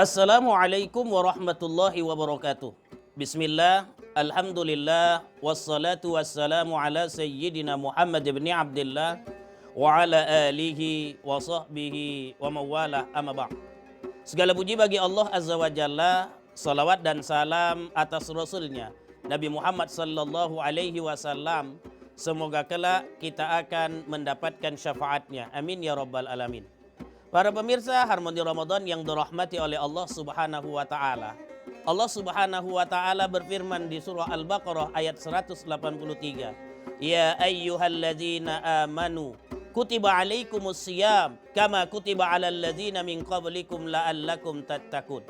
Assalamualaikum warahmatullahi wabarakatuh. Bismillah, alhamdulillah, wassalatu wassalamu ala sayyidina Muhammad ibn Abdullah wa ala alihi wa sahbihi wa mawalah amma ba'd. Segala puji bagi Allah Azza wa Jalla, salawat dan salam atas Rasulnya Nabi Muhammad sallallahu alaihi wasallam. Semoga kelak kita akan mendapatkan syafaatnya. Amin ya rabbal alamin. Para pemirsa Harmoni Ramadan yang dirahmati oleh Allah Subhanahu wa taala. Allah Subhanahu wa taala berfirman di surah Al-Baqarah ayat 183. Ya ayyuhalladzina amanu kutiba alaikumus siyam kama kutiba alal ladzina min qablikum la'allakum tattaqun.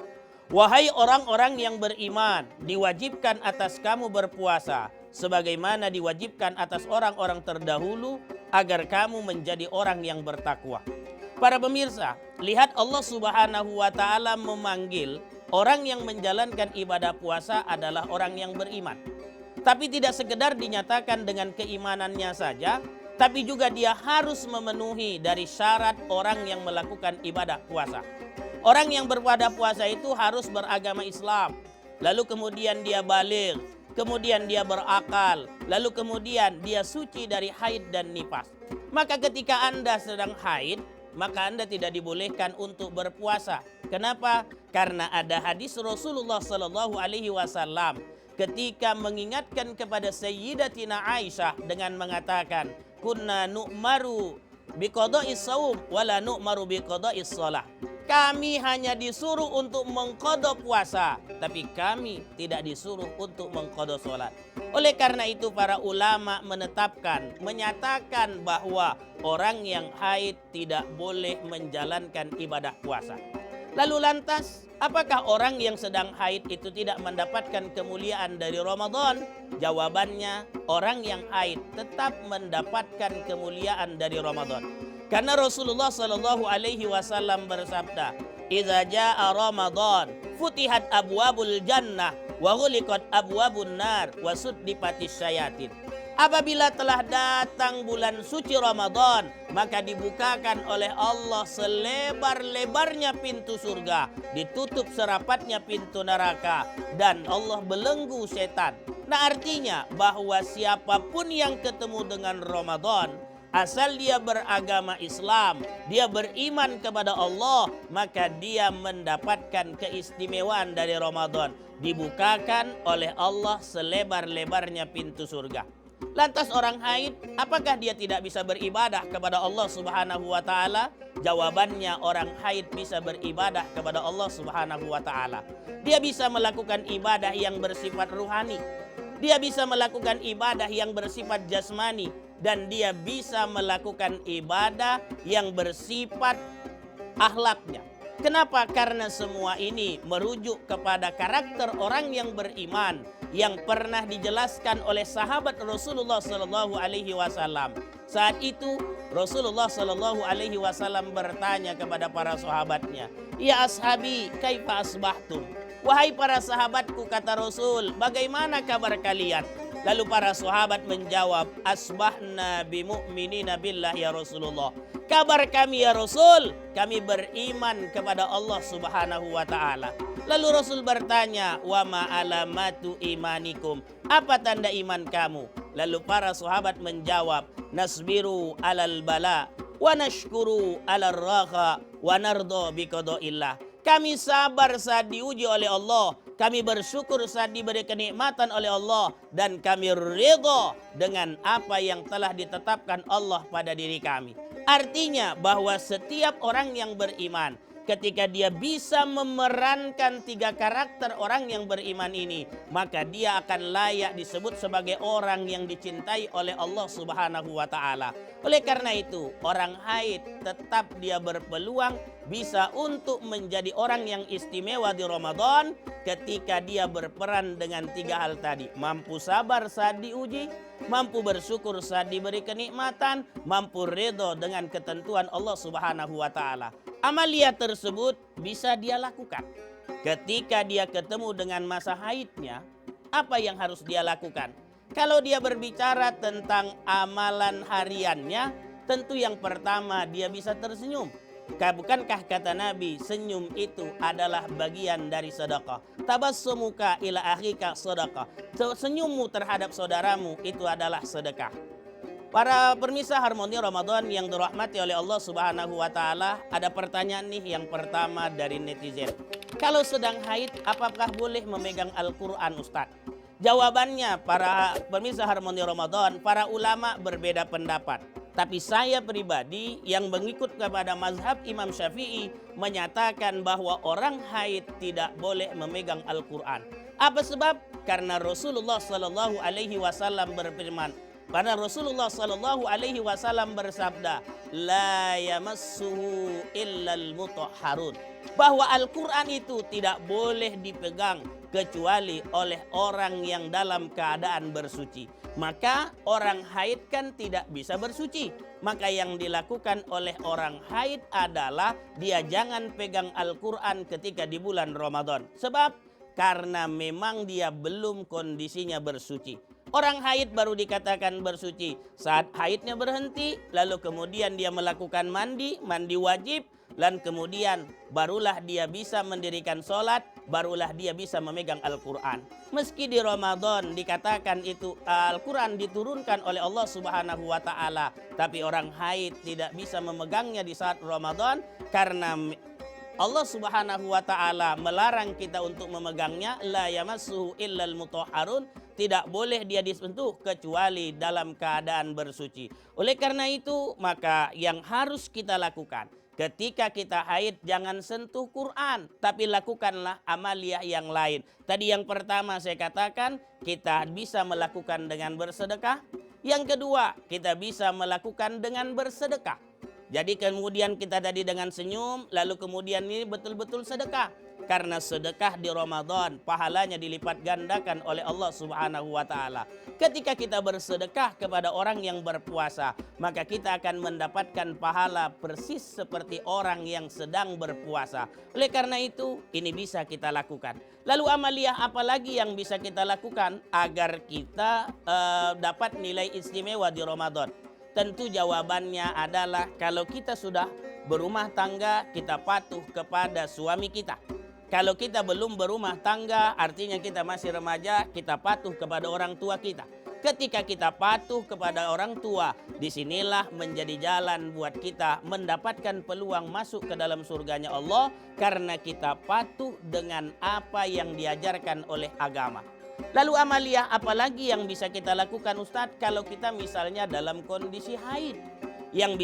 Wahai orang-orang yang beriman, diwajibkan atas kamu berpuasa sebagaimana diwajibkan atas orang-orang terdahulu agar kamu menjadi orang yang bertakwa. Para pemirsa, lihat Allah Subhanahu wa taala memanggil orang yang menjalankan ibadah puasa adalah orang yang beriman. Tapi tidak sekedar dinyatakan dengan keimanannya saja, tapi juga dia harus memenuhi dari syarat orang yang melakukan ibadah puasa. Orang yang beribadah puasa itu harus beragama Islam, lalu kemudian dia baligh, kemudian dia berakal, lalu kemudian dia suci dari haid dan nifas. Maka ketika Anda sedang haid, maka Anda tidak dibolehkan untuk berpuasa. Kenapa? Karena ada hadis Rasulullah Sallallahu Alaihi Wasallam ketika mengingatkan kepada Sayyidatina Aisyah dengan mengatakan, kunna nu'maru biqada'is shaum wala nu'maru biqada'is shalah. Kami hanya disuruh untuk mengqada puasa, tapi kami tidak disuruh untuk mengqada salat. Oleh karena itu para ulama menyatakan bahwa orang yang haid tidak boleh menjalankan ibadah puasa. Lalu lantas, apakah orang yang sedang haid itu tidak mendapatkan kemuliaan dari Ramadan? Jawabannya, orang yang haid tetap mendapatkan kemuliaan dari Ramadan. Karena Rasulullah Sallallahu Alaihi Wasallam bersabda, "Idza jaa Ramadan, futihat abwabul jannah, wa ghuliqat abwabun nar, wa suddipatis syayatin." Apabila telah datang bulan suci Ramadan, maka dibukakan oleh Allah selebar-lebarnya pintu surga, ditutup serapatnya pintu neraka, dan Allah belenggu setan. Nah, artinya bahwa siapapun yang ketemu dengan Ramadan, asal dia beragama Islam, dia beriman kepada Allah, maka dia mendapatkan keistimewaan dari Ramadan. Dibukakan oleh Allah selebar-lebarnya pintu surga. Lantas orang haid, apakah dia tidak bisa beribadah kepada Allah Subhanahu wa taala? Jawabannya, orang haid bisa beribadah kepada Allah Subhanahu wa taala. Dia bisa melakukan ibadah yang bersifat ruhani. Dia bisa melakukan ibadah yang bersifat jasmani, dan dia bisa melakukan ibadah yang bersifat akhlaknya. Kenapa? Karena semua ini merujuk kepada karakter orang yang beriman yang pernah dijelaskan oleh sahabat Rasulullah Sallallahu Alaihi Wasallam. Saat itu Rasulullah Sallallahu Alaihi Wasallam bertanya kepada para sahabatnya, "Ya ashabi, kaifa asbahtum?" Wahai para sahabatku, kata Rasul, bagaimana kabar kalian? Lalu para sahabat menjawab, asbahna bimu'minina billah ya Rasulullah. Kabar kami ya Rasul, kami beriman kepada Allah Subhanahu wa taala. Lalu Rasul bertanya, wa ma alamatu imanikum? Apa tanda iman kamu? Lalu para sahabat menjawab, nasbiru alal bala wa nashkuru alal raha wa nardo biqadaillah. Kami sabar saat diuji oleh Allah, kami bersyukur saat diberi kenikmatan oleh Allah, dan kami ridha dengan apa yang telah ditetapkan Allah pada diri kami. Artinya bahwa setiap orang yang beriman, ketika dia bisa memerankan tiga karakter orang yang beriman ini, maka dia akan layak disebut sebagai orang yang dicintai oleh Allah Subhanahu wa taala. Oleh karena itu, orang haid tetap dia berpeluang bisa untuk menjadi orang yang istimewa di Ramadan ketika dia berperan dengan tiga hal tadi. Mampu sabar saat diuji, mampu bersyukur saat diberi kenikmatan, mampu ridho dengan ketentuan Allah Subhanahu wa taala. Amalia tersebut bisa dia lakukan. Ketika dia ketemu dengan masa haidnya, apa yang harus dia lakukan? Kalau dia berbicara tentang amalan hariannya, tentu yang pertama dia bisa tersenyum. Bukankah kata Nabi, senyum itu adalah bagian dari sedekah. Tabassumuka ila akhika sedekah. Senyummu terhadap saudaramu itu adalah sedekah. Para pemirsa Harmoni Ramadan yang dirahmati oleh Allah Subhanahu wa taala, ada pertanyaan nih yang pertama dari netizen. Kalau sedang haid, apakah boleh memegang Al-Qur'an, Ustaz? Jawabannya, para pemirsa Harmoni Ramadan, para ulama berbeda pendapat. Tapi saya pribadi yang mengikut kepada mazhab Imam Syafi'i menyatakan bahwa orang haid tidak boleh memegang Al-Qur'an. Apa sebab? Karena Rasulullah Sallallahu Alaihi Wasallam berfirman, karena Rasulullah Sallallahu Alaihi Wasallam bersabda, la yamassuhu illal mutahharun, bahwa Al-Quran itu tidak boleh dipegang kecuali oleh orang yang dalam keadaan bersuci. Maka orang haid kan tidak bisa bersuci. Maka yang dilakukan oleh orang haid adalah dia jangan pegang Al-Quran ketika di bulan Ramadan. Sebab karena memang dia belum kondisinya bersuci. Orang haid baru dikatakan bersuci saat haidnya berhenti, lalu kemudian dia melakukan mandi wajib, dan kemudian barulah dia bisa mendirikan sholat, barulah dia bisa memegang Al-Quran. Meski di Ramadan dikatakan itu Al-Quran diturunkan oleh Allah Subhanahu wa taala, tapi orang haid tidak bisa memegangnya di saat Ramadan karena Allah Subhanahu wa taala melarang kita untuk memegangnya. La yamassuhu illal mutahharun, tidak boleh dia disentuh kecuali dalam keadaan bersuci. Oleh karena itu, maka yang harus kita lakukan ketika kita haid, jangan sentuh Quran, tapi lakukanlah amaliyah yang lain. Tadi yang pertama saya katakan, kita bisa melakukan dengan bersedekah. Yang kedua, kita bisa melakukan dengan bersedekah. Jadi kemudian kita tadi dengan senyum, lalu kemudian ini betul-betul sedekah. Karena sedekah di Ramadan pahalanya dilipat gandakan oleh Allah Subhanahu wa taala. Ketika kita bersedekah kepada orang yang berpuasa, maka kita akan mendapatkan pahala persis seperti orang yang sedang berpuasa. Oleh karena itu, ini bisa kita lakukan. Lalu amaliyah apa lagi yang bisa kita lakukan agar kita dapat nilai istimewa di Ramadan? Tentu jawabannya adalah kalau kita sudah berumah tangga, kita patuh kepada suami kita. Kalau kita belum berumah tangga, artinya kita masih remaja, kita patuh kepada orang tua kita. Ketika kita patuh kepada orang tua, disinilah menjadi jalan buat kita mendapatkan peluang masuk ke dalam surganya Allah, karena kita patuh dengan apa yang diajarkan oleh agama. Lalu amaliyah apalagi yang bisa kita lakukan, Ustadz, kalau kita misalnya dalam kondisi haid? Yang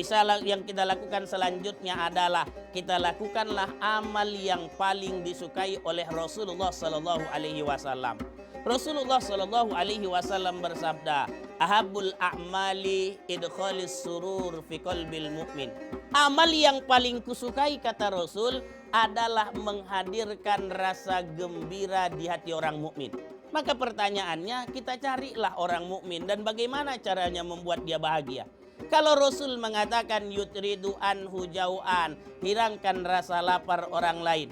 kita lakukan selanjutnya adalah kita lakukanlah amal yang paling disukai oleh Rasulullah Sallallahu Alaihi Wasallam. Rasulullah Sallallahu Alaihi Wasallam bersabda, ahabul a'mali idkhalis surur fi qalbil mu'min. Amal yang paling kusukai, kata Rasul, adalah menghadirkan rasa gembira di hati orang mukmin. Maka pertanyaannya, kita carilah orang mukmin dan bagaimana caranya membuat dia bahagia. Kalau Rasul mengatakan yutridu anhu jau'an, hilangkan rasa lapar orang lain.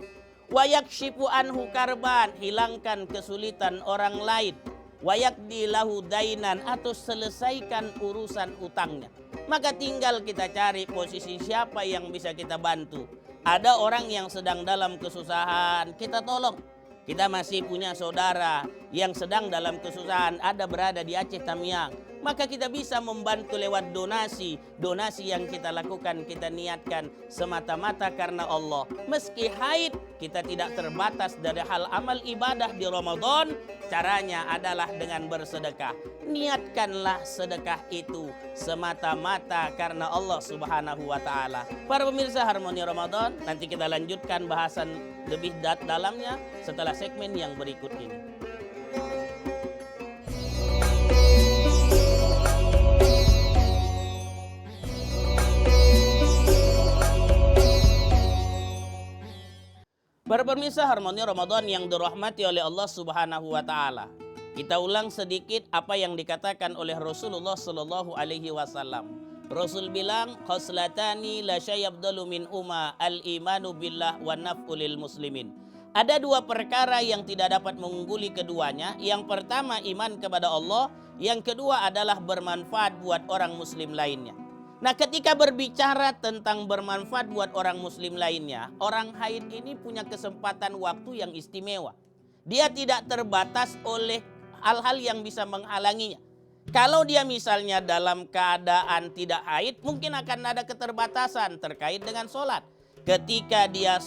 Wa yakshifu anhu karban, hilangkan kesulitan orang lain. Wa yakdi lahu dainan, atau selesaikan urusan utangnya. Maka tinggal kita cari posisi siapa yang bisa kita bantu. Ada orang yang sedang dalam kesusahan, kita tolong. Kita masih punya saudara yang sedang dalam kesusahan, ada berada di Aceh Tamiang. Maka kita bisa membantu lewat donasi. Donasi yang kita lakukan, kita niatkan semata-mata karena Allah. Meski haid, kita tidak terbatas dari hal amal ibadah di Ramadan. Caranya adalah dengan bersedekah. Niatkanlah sedekah itu semata-mata karena Allah Subhanahu wa taala. Para pemirsa Harmoni Ramadan, nanti kita lanjutkan bahasan lebih dalamnya setelah segmen yang berikut ini. Para pemirsa Harmoni Ramadan yang dirahmati oleh Allah Subhanahu wa taala. Kita ulang sedikit apa yang dikatakan oleh Rasulullah sallallahu alaihi wasallam. Rasul bilang, khoslatani la syayabdalu min al-imanu billah wa naf'ulil muslimin. Ada dua perkara yang tidak dapat mengungguli keduanya. Yang pertama iman kepada Allah, yang kedua adalah bermanfaat buat orang muslim lainnya. Nah, ketika berbicara tentang bermanfaat buat orang muslim lainnya, orang haid ini punya kesempatan waktu yang istimewa. Dia tidak terbatas oleh hal-hal yang bisa menghalanginya. Kalau dia misalnya dalam keadaan tidak haid, mungkin akan ada keterbatasan terkait dengan sholat. Ketika dia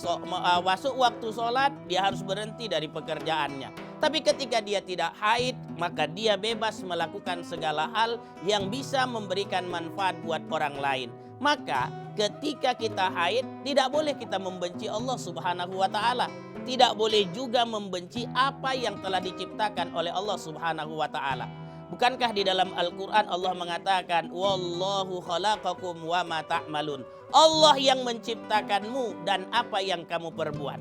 masuk waktu sholat, dia harus berhenti dari pekerjaannya. Tapi ketika dia tidak haid, maka dia bebas melakukan segala hal yang bisa memberikan manfaat buat orang lain. Maka ketika kita haid, tidak boleh kita membenci Allah Subhanahu wa Ta'ala. Tidak boleh juga membenci apa yang telah diciptakan oleh Allah Subhanahu wa Ta'ala. Bukankah di dalam Al-Quran Allah mengatakan, Wallahu khalaqakum wa ma ta'malun. Allah yang menciptakanmu dan apa yang kamu perbuat.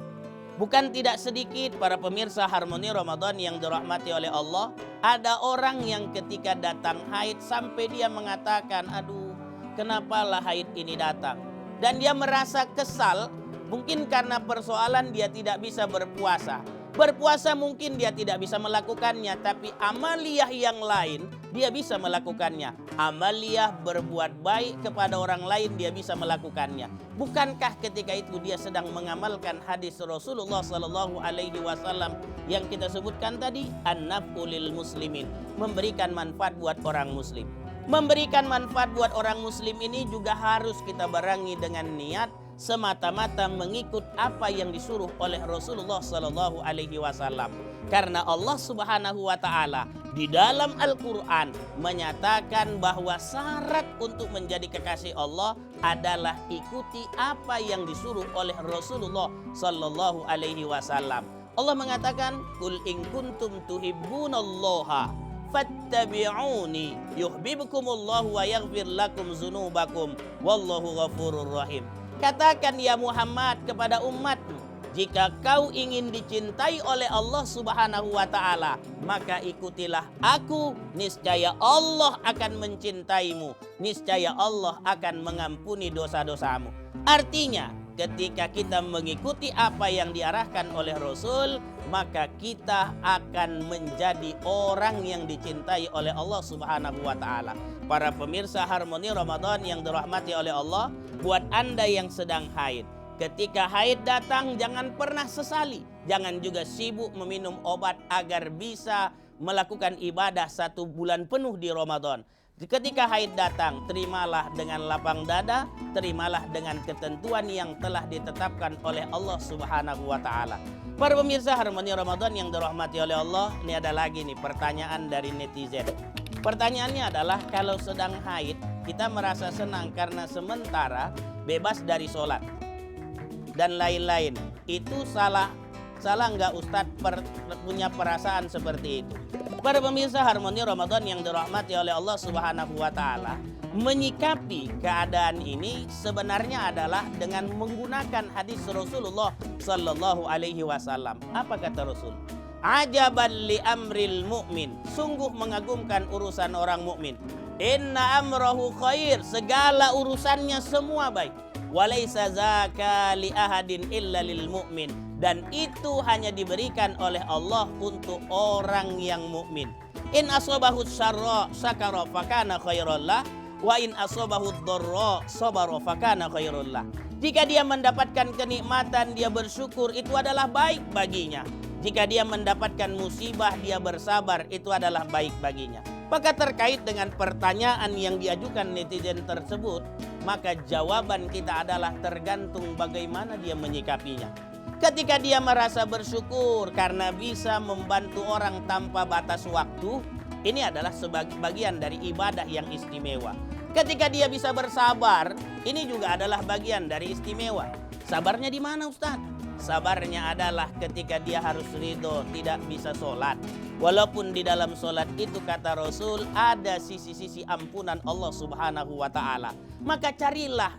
Bukan tidak sedikit para pemirsa Harmoni Ramadan yang dirahmati oleh Allah, ada orang yang ketika datang haid sampai dia mengatakan, aduh, kenapalah haid ini datang. Dan dia merasa kesal, mungkin karena persoalan dia tidak bisa berpuasa. Berpuasa mungkin dia tidak bisa melakukannya, tapi amaliyah yang lain dia bisa melakukannya. Amaliyah berbuat baik kepada orang lain dia bisa melakukannya. Bukankah ketika itu dia sedang mengamalkan hadis Rasulullah Sallallahu Alaihi Wasallam yang kita sebutkan tadi, an-naf'u lil muslimin, memberikan manfaat buat orang muslim. Memberikan manfaat buat orang muslim ini juga harus kita barengi dengan niat semata-mata mengikut apa yang disuruh oleh Rasulullah Sallallahu Alaihi Wasallam. Karena Allah Subhanahu Wa Ta'ala di dalam Al-Quran menyatakan bahwa syarat untuk menjadi kekasih Allah adalah ikuti apa yang disuruh oleh Rasulullah Sallallahu Alaihi Wasallam. Allah mengatakan, Qul in kuntum tuhibbunallaha fattabi'uni yuhibbukumullahu wa yaghfir lakum dzunubakum wallahu ghafurur rahim. Katakan ya Muhammad kepada umatmu, jika kau ingin dicintai oleh Allah Subhanahu wa Ta'ala, maka ikutilah aku, niscaya Allah akan mencintaimu, niscaya Allah akan mengampuni dosa-dosamu. Artinya, ketika kita mengikuti apa yang diarahkan oleh Rasul, maka kita akan menjadi orang yang dicintai oleh Allah Subhanahu wa Ta'ala. Para pemirsa Harmoni Ramadan yang dirahmati oleh Allah, buat Anda yang sedang haid, ketika haid datang jangan pernah sesali, jangan juga sibuk meminum obat agar bisa melakukan ibadah 1 bulan penuh di Ramadan. Ketika haid datang, terimalah dengan lapang dada, terimalah dengan ketentuan yang telah ditetapkan oleh Allah Subhanahu wa Ta'ala. Para pemirsa Harmoni Ramadan yang dirahmati oleh Allah, ini ada lagi nih pertanyaan dari netizen. Pertanyaannya adalah, kalau sedang haid kita merasa senang karena sementara bebas dari sholat dan lain-lain. Itu salah nggak Ustadz punya perasaan seperti itu? Para pemirsa Harmoni Ramadan yang dirahmati oleh Allah Subhanahu wa Ta'ala, menyikapi keadaan ini sebenarnya adalah dengan menggunakan hadis Rasulullah Sallallahu Alaihi Wasallam. Apa kata Rasul? Ajaban li amril mu'min, sungguh mengagumkan urusan orang mukmin. Inna amrahu khair, segala urusannya semua baik. Walaysa zaka li ahadin illa lil mu'min, dan itu hanya diberikan oleh Allah untuk orang yang mukmin. In asabahu syarra syakara fakana khairallah, wa in asabahu dharra sabara fakana khairallah. Jika dia mendapatkan kenikmatan, dia bersyukur, itu adalah baik baginya. Jika dia mendapatkan musibah, dia bersabar, itu adalah baik baginya. Maka terkait dengan pertanyaan yang diajukan netizen tersebut, maka jawaban kita adalah tergantung bagaimana dia menyikapinya. Ketika dia merasa bersyukur karena bisa membantu orang tanpa batas waktu, ini adalah bagian dari ibadah yang istimewa. Ketika dia bisa bersabar, ini juga adalah bagian dari istimewa. Sabarnya di mana, Ustaz? Sabarnya adalah ketika dia harus ridho, tidak bisa sholat. Walaupun di dalam sholat itu kata Rasul ada sisi-sisi ampunan Allah Subhanahu wa Ta'ala. Maka carilah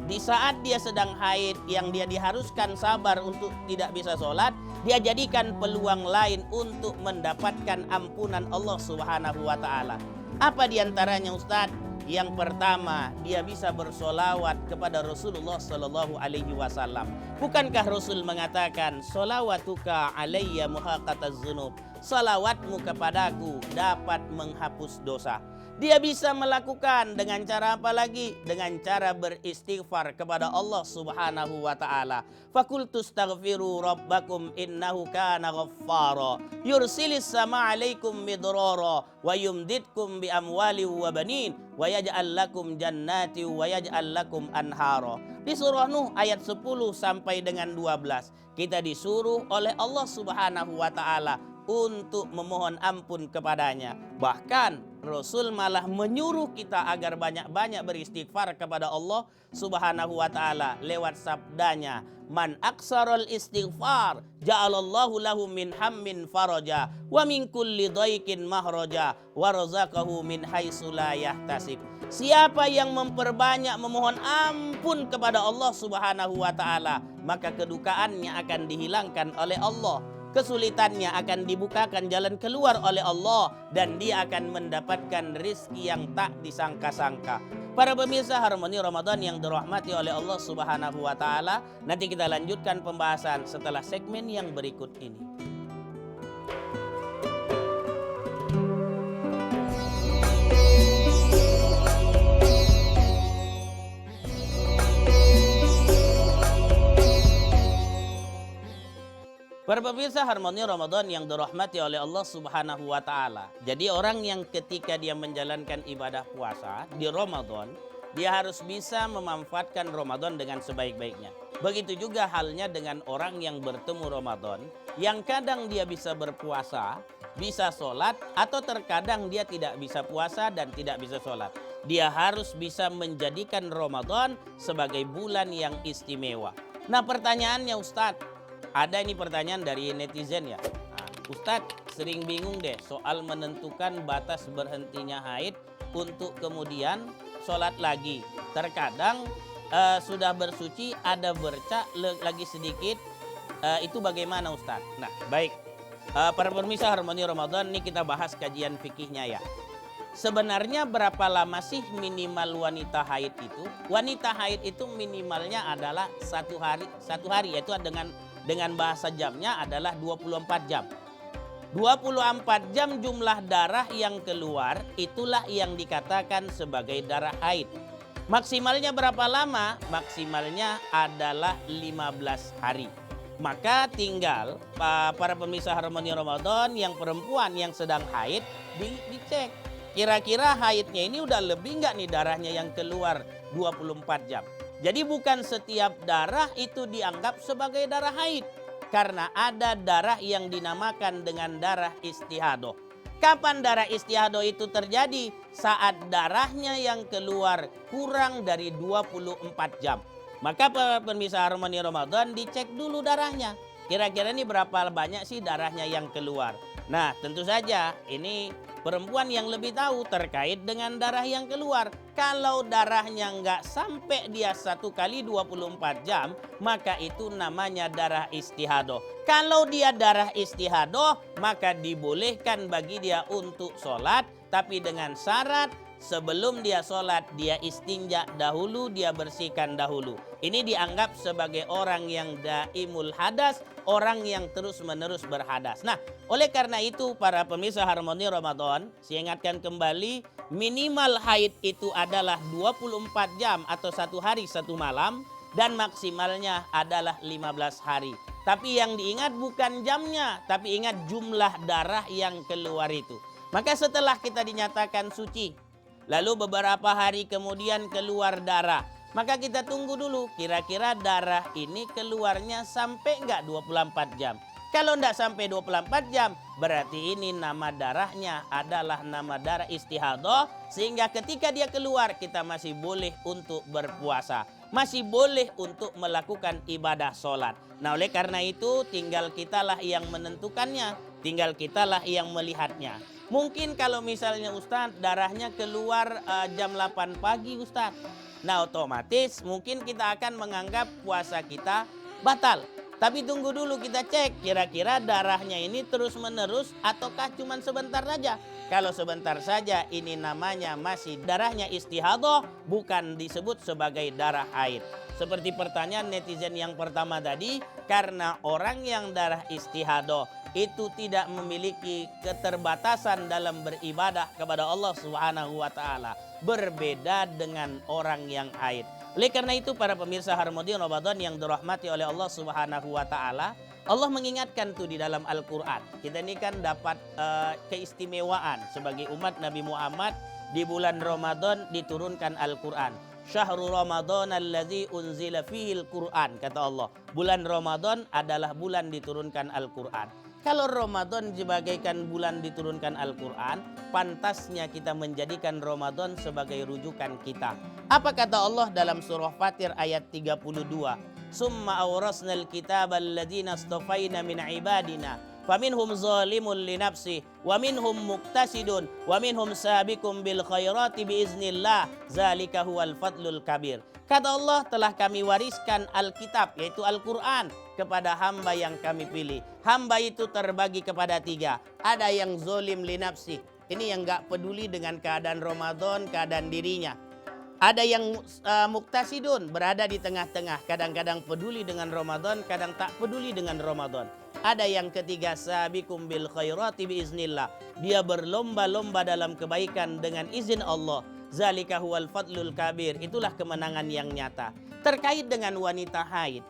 di saat dia sedang haid yang dia diharuskan sabar untuk tidak bisa sholat, dia jadikan peluang lain untuk mendapatkan ampunan Allah Subhanahu wa Ta'ala. Apa diantaranya, Ustaz? Yang pertama, dia bisa bersolawat kepada Rasulullah Sallallahu Alaihi Wasallam. Bukankah Rasul mengatakan, solawatuka alayya muhaqataz zunub, salawatmu kepadaku dapat menghapus dosa. Dia bisa melakukan dengan cara apa lagi? Dengan cara beristighfar kepada Allah Subhanahu wa taala. Fakultu astaghfiru rabbakum innahu kana ghaffara. Yursilis sama alaikum midrara wa yumditkum bi amwali wa banin wa yaj'al lakum jannati wa yaj'al lakum anhara. Di surah Nuh ayat 10 sampai dengan 12 kita disuruh oleh Allah Subhanahu wa taala untuk memohon ampun kepadanya. Bahkan Rasul malah menyuruh kita agar banyak-banyak beristighfar kepada Allah Subhanahu wa taala lewat sabdanya, "Man aksarul istighfar ja'alallahu lahu min hammin faraja wa min kulli dhaikin mahraja wa razaqahu min haitsu la yahtasib." Siapa yang memperbanyak memohon ampun kepada Allah Subhanahu wa taala, maka kedukaannya akan dihilangkan oleh Allah. Kesulitannya akan dibukakan jalan keluar oleh Allah dan dia akan mendapatkan rizki yang tak disangka-sangka. Para pemirsa Harmoni Ramadan yang dirahmati oleh Allah Subhanahu wa taala, nanti kita lanjutkan pembahasan setelah segmen yang berikut ini. Para pemirsa Harmoni Ramadan yang dirahmati oleh Allah Subhanahu wa taala. Jadi orang yang ketika dia menjalankan ibadah puasa di Ramadan, dia harus bisa memanfaatkan Ramadan dengan sebaik-baiknya. Begitu juga halnya dengan orang yang bertemu Ramadan, yang kadang dia bisa berpuasa, bisa sholat, atau terkadang dia tidak bisa puasa dan tidak bisa sholat. Dia harus bisa menjadikan Ramadan sebagai bulan yang istimewa. Nah pertanyaannya Ustadz, ada ini pertanyaan dari netizen ya. Ustadz sering bingung deh soal menentukan batas berhentinya haid untuk kemudian sholat lagi. Terkadang sudah bersuci ada bercak lagi sedikit. Itu bagaimana Ustadz? Nah baik, para pemirsa Harmoni Ramadan ini kita bahas kajian fikihnya ya. Sebenarnya berapa lama sih minimal wanita haid itu? Wanita haid itu minimalnya adalah satu hari yaitu dengan bahasa jamnya adalah 24 jam. 24 jam jumlah darah yang keluar itulah yang dikatakan sebagai darah haid. Maksimalnya berapa lama? Maksimalnya adalah 15 hari. Maka tinggal para pemirsa Harmoni Ramadan yang perempuan yang sedang haid dicek. Kira-kira haidnya ini udah lebih nggak nih darahnya yang keluar 24 jam. Jadi bukan setiap darah itu dianggap sebagai darah haid. Karena ada darah yang dinamakan dengan darah istihadah. Kapan darah istihadah itu terjadi? Saat darahnya yang keluar kurang dari 24 jam. Maka pemirsa Harmoni Ramadan dicek dulu darahnya. Kira-kira ini berapa banyak sih darahnya yang keluar. Nah tentu saja ini perempuan yang lebih tahu terkait dengan darah yang keluar. Kalau darahnya nggak sampai dia 1 kali 24 jam, maka itu namanya darah istihadah. Kalau dia darah istihadah, maka dibolehkan bagi dia untuk sholat, tapi dengan syarat sebelum dia sholat, dia istinja dahulu, dia bersihkan dahulu. Ini dianggap sebagai orang yang daimul hadas, orang yang terus-menerus berhadas. Nah, oleh karena itu para pemirsa Harmoni Ramadan, saya ingatkan kembali, minimal haid itu adalah 24 jam atau 1 hari 1 malam, dan maksimalnya adalah 15 hari. Tapi yang diingat bukan jamnya, tapi ingat jumlah darah yang keluar itu. Maka setelah kita dinyatakan suci, lalu beberapa hari kemudian keluar darah, maka kita tunggu dulu kira-kira darah ini keluarnya sampai enggak 24 jam. Kalau enggak sampai 24 jam, berarti ini nama darahnya adalah nama darah istihadah. Sehingga ketika dia keluar kita masih boleh untuk berpuasa. Masih boleh untuk melakukan ibadah sholat. Nah oleh karena itu tinggal kitalah yang menentukannya. Tinggal kitalah yang melihatnya. Mungkin kalau misalnya Ustadz darahnya keluar jam 8 pagi Ustadz. Nah otomatis mungkin kita akan menganggap puasa kita batal. Tapi tunggu dulu kita cek kira-kira darahnya ini terus menerus ataukah cuma sebentar saja. Kalau sebentar saja ini namanya masih darahnya istihadah, bukan disebut sebagai darah haid. Seperti pertanyaan netizen yang pertama tadi, karena orang yang darah istihadah itu tidak memiliki keterbatasan dalam beribadah kepada Allah Subhanahu wa taala, berbeda dengan orang yang haid. Oleh karena itu para pemirsa Harmoni Ramadan yang dirahmati oleh Allah Subhanahu wa taala, Allah mengingatkan tuh di dalam Al-Qur'an. Kita ini kan dapat keistimewaan sebagai umat Nabi Muhammad, di bulan Ramadan diturunkan Al-Qur'an. Syahrul Ramadan allazi unzila fihil Qur'an, kata Allah. Bulan Ramadan adalah bulan diturunkan Al-Qur'an. Kalau Ramadan sebagaikan bulan diturunkan Al-Quran, pantasnya kita menjadikan Ramadan sebagai rujukan kita. Apa kata Allah dalam surah Fatir ayat 32? Summa awrasnal kitaba alladhina astafaina min ibadina. Faminhum zalimun li nafsi, wa minhum muqtasidun, wa minhum sabiqum bil khairati biiznillah. Zalika huwal fadlul kabir. Kata Allah, telah kami wariskan Alkitab, yaitu Al-Quran, kepada hamba yang kami pilih. Hamba itu terbagi kepada 3. Ada yang zolim li nafsi. Ini yang gak peduli dengan keadaan Ramadan, keadaan dirinya. Ada yang muktasidun, berada di tengah-tengah. Kadang-kadang peduli dengan Ramadan, kadang tak peduli dengan Ramadan. Ada yang ketiga, sabiqum bil khairati biiznillah. Dia berlomba-lomba dalam kebaikan dengan izin Allah. Zalika huwal fadlul kabir. Itulah kemenangan yang nyata. Terkait dengan wanita haid,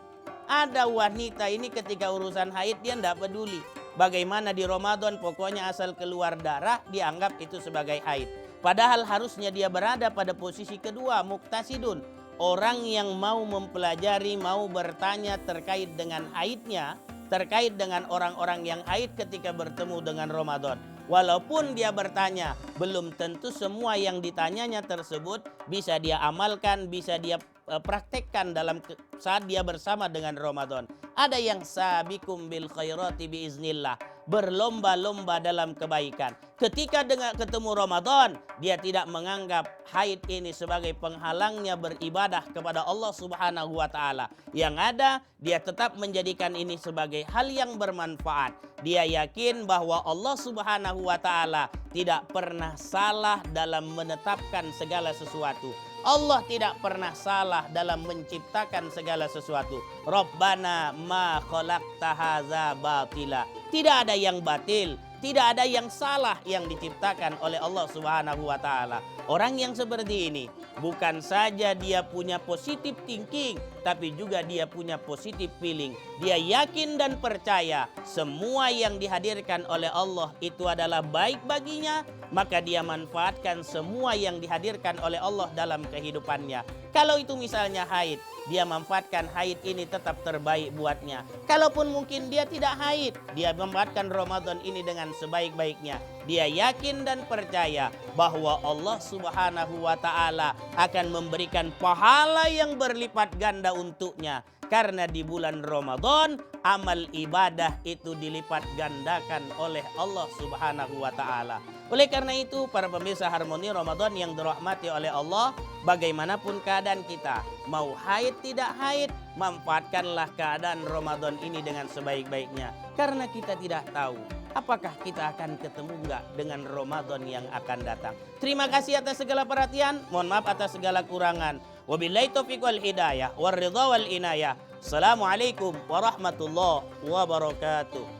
ada wanita ini ketika urusan haid dia tidak peduli. Bagaimana di Ramadan, pokoknya asal keluar darah dianggap itu sebagai haid. Padahal harusnya dia berada pada posisi kedua, muktasidun. Orang yang mau mempelajari, mau bertanya terkait dengan haidnya, terkait dengan orang-orang yang haid ketika bertemu dengan Ramadan. Walaupun dia bertanya, belum tentu semua yang ditanyanya tersebut bisa dia amalkan, bisa dia praktekkan dalam saat dia bersama dengan Ramadan. Ada yang sabiqum bil khairati biiznillah, berlomba-lomba dalam kebaikan. Ketika dengan ketemu Ramadan, dia tidak menganggap haid ini sebagai penghalangnya beribadah kepada Allah Subhanahu wa taala. Yang ada, dia tetap menjadikan ini sebagai hal yang bermanfaat. Dia yakin bahwa Allah Subhanahu wa taala tidak pernah salah dalam menetapkan segala sesuatu. Allah tidak pernah salah dalam menciptakan segala sesuatu. Rabbana ma khalaqta hadza batila. Tidak ada yang batil, tidak ada yang salah yang diciptakan oleh Allah Subhanahu wa taala. Orang yang seperti ini bukan saja dia punya positive thinking, tapi juga dia punya positive feeling. Dia yakin dan percaya semua yang dihadirkan oleh Allah itu adalah baik baginya, maka dia manfaatkan semua yang dihadirkan oleh Allah dalam kehidupannya. Kalau itu misalnya haid, dia manfaatkan haid ini tetap terbaik buatnya. Kalaupun mungkin dia tidak haid, dia manfaatkan Ramadan ini dengan sebaik-baiknya. Dia yakin dan percaya bahwa Allah Subhanahu wa taala akan memberikan pahala yang berlipat ganda untuknya. Karena di bulan Ramadan, amal ibadah itu dilipat gandakan oleh Allah Subhanahu wa taala. Oleh karena itu, para pemirsa Harmoni Ramadan yang dirahmati oleh Allah, bagaimanapun keadaan kita, mau haid tidak haid, manfaatkanlah keadaan Ramadan ini dengan sebaik-baiknya. Karena kita tidak tahu apakah kita akan ketemu enggak dengan Ramadan yang akan datang. Terima kasih atas segala perhatian, mohon maaf atas segala kurangan. Wabillahi taufiq wal hidayah, war ridha wal inayah. Assalamualaikum warahmatullahi wabarakatuh.